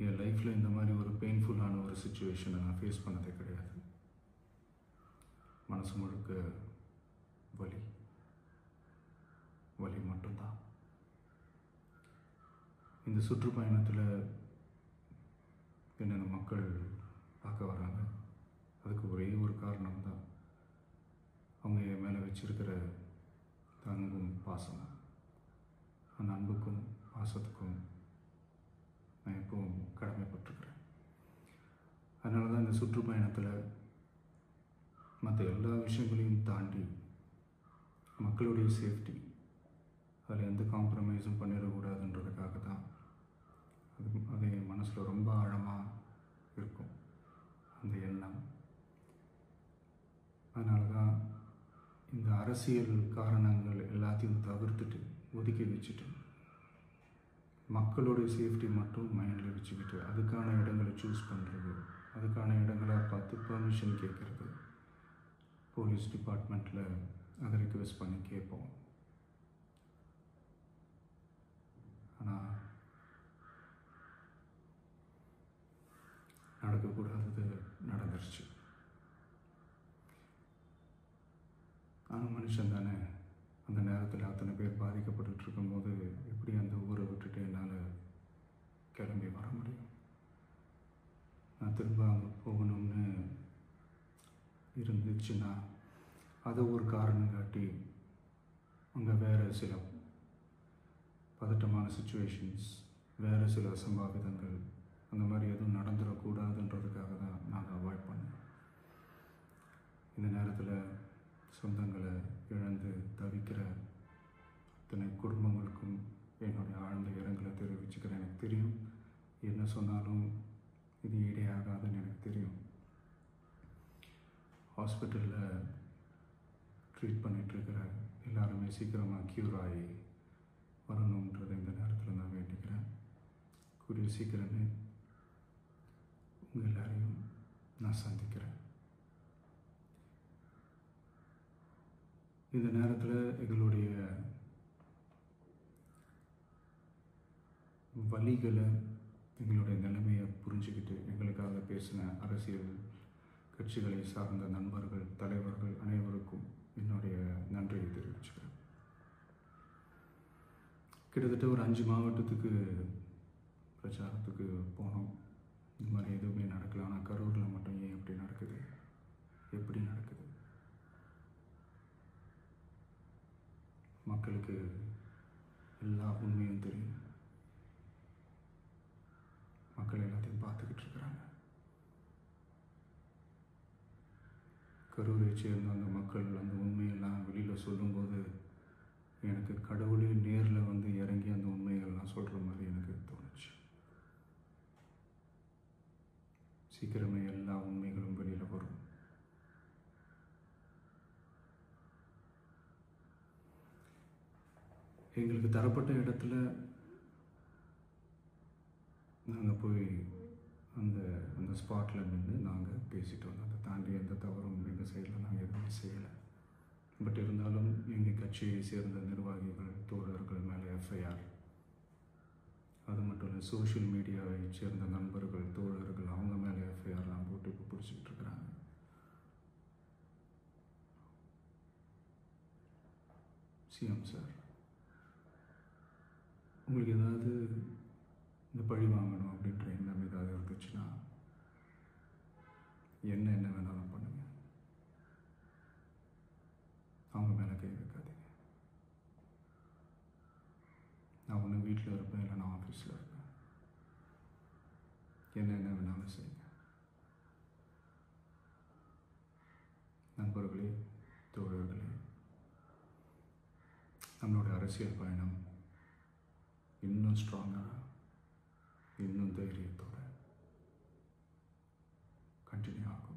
என் லைஃப்பில் இந்த மாதிரி ஒரு பெயின்ஃபுல்லான ஒரு சுச்சுவேஷனை நான் ஃபேஸ் பண்ணதே கிடையாது. மனசு முழுக்க வலி வலி மட்டும்தான். இந்த சுற்றுப்பயணத்தில் என்னென்ன மக்கள் பார்க்க வராங்க, அதுக்கு ஒரே ஒரு காரணம் தான், அவங்க என் மேலே வச்சிருக்கிற அன்பும் பாசம். அந்த அன்புக்கும் பாசத்துக்கும் நான் எப்பவும் கடமைப்பட்டிருக்கிறேன். அதனால தான் இந்த சுற்றுப்பயணத்தில் மற்ற எல்லா விஷயங்களையும் தாண்டி மக்களுடைய சேஃப்டி, அதில் எந்த காம்ப்ரமைஸும் பண்ணிடக்கூடாதுன்றதுக்காக தான் அது என் மனசில் ரொம்ப ஆழமாக இருக்கும் அந்த எண்ணம். அதனால தான் இந்த அரசியல் காரணங்கள் எல்லாத்தையும் தவிர்த்துட்டு ஒதுக்கி வச்சுட்டு மக்களுடைய சேஃப்டி மட்டும் மைண்டில் வச்சுக்கிட்டு அதுக்கான இடங்களை சூஸ் பண்ணுறது, அதுக்கான இடங்களை பார்த்து பெர்மிஷன் கேட்குறது, போலீஸ் டிபார்ட்மெண்ட்டில் அதை ரிக்வெஸ்ட் பண்ணி கேட்போம். ஆனால் நடக்கக்கூடாதது நடந்துருச்சு. ஆனால் மனுஷன் தானே, அந்த நேரத்தில் அத்தனை பேர் பாதிக்கப்பட்டு இருக்கும்போது எப்படி அந்த ஊரை விட்டுட்டு என்னால் கிளம்பி வர முடியும்? நான் திரும்ப அங்கே போகணும்னு இருந்துச்சுன்னா அதை ஒரு காரணம் காட்டி அங்கே வேறு சில பதட்டமான சுச்சுவேஷன்ஸ், வேறு சில அசம்பாவிதங்கள், அந்த மாதிரி எதுவும் நடந்துடக்கூடாதுன்றதுக்காக தான் நாங்கள் அவாய்ட் பண்ணோம். இந்த நேரத்தில் சொந்தங்களை இழந்து தவிக்கிற அத்தனை குடும்பங்களுக்கும் என்னுடைய ஆழ்ந்த இரங்கலை தெரிவிச்சுக்கிறேன். எனக்கு தெரியும், என்ன சொன்னாலும் இது ஈடேயாகாதுன்னு எனக்கு தெரியும். ஹாஸ்பிட்டலில் ட்ரீட் பண்ணிகிட்ருக்கிற எல்லாருமே சீக்கிரமாக க்யூர் ஆகி வரணுன்றதை இந்த நேரத்தில் நான் வேண்டிக்கிறேன். கூடிய சீக்கிரமே உங்கள் எல்லாரையும் நான் சந்திக்கிறேன். இந்த நேரத்தில் எங்களுடைய வலிகளை, எங்களுடைய நிலைமையை புரிஞ்சுக்கிட்டு எங்களுக்காக பேசின அரசியல் கட்சிகளை சார்ந்த நண்பர்கள், தலைவர்கள் அனைவருக்கும் என்னுடைய நன்றியை தெரிவிச்சுக்கிறேன். கிட்டத்தட்ட ஒரு 5 மாவட்டத்துக்கு பிரச்சாரத்துக்கு போனோம். இந்த மாதிரி எதுவுமே நடக்கல. ஆனால் கரூரில் மட்டும் ஏன் எப்படி நடக்குது, எப்படி நடக்குது? மக்களுக்கு எல்லா உண்மையும் தெரியும். மக்கள் எல்லாத்தையும் பார்த்துக்கிட்டு இருக்கிறாங்க. கரூரை சேர்ந்த அந்த மக்கள் அந்த உண்மையெல்லாம் வெளியில் சொல்லும்போது எனக்கு கடவுளே நேரில் வந்து இறங்கி அந்த உண்மைகள்லாம் சொல்கிற மாதிரி எனக்கு தோணுச்சு. சீக்கிரமே எல்லா உண்மைகளும் வெளியில் வரும். எங்களுக்கு தரப்பட்ட இடத்துல நாங்கள் போய் அந்த அந்த ஸ்பாட்டில் நின்று நாங்கள் பேசிட்டு வந்தோம். அதை தாண்டி எந்த தவறும் எங்கள் சைடில் நாங்கள் எதுவுமே செய்யலை. பட் இருந்தாலும் எங்கள் கட்சியை சேர்ந்த நிர்வாகிகள், தோழர்கள் மேலே எஃப்ஐஆர், அது மட்டும் இல்லை சோஷியல் மீடியாவை சேர்ந்த நண்பர்கள், தோழர்கள், அவங்க மேலே எஃப்ஐஆர்லாம் போட்டு இப்போ பிடிச்சிக்கிட்டு இருக்கிறாங்க. சிஎம் சார், உங்களுக்கு ஏதாவது இந்த பழி வாங்கணும் அப்படின்ற எண்ணம் ஏதாவது இருந்துச்சுன்னா என்ன வேணாலும் பண்ணுங்க. அவங்க மேலே கை வைக்காதீங்க. நான் ஒன்று வீட்டில் இருப்பேன், இல்லை நான் ஆஃபீஸில் இருப்பேன். என்ன வேணாலும் செய்யுங்க. நண்பர்களே, தோழர்களே, நம்மளோட அரசியல் பயணம் இன்னும் ஸ்ட்ராங்காக, இன்னும் தைரியத்தோட கண்டினியூ ஆகும்.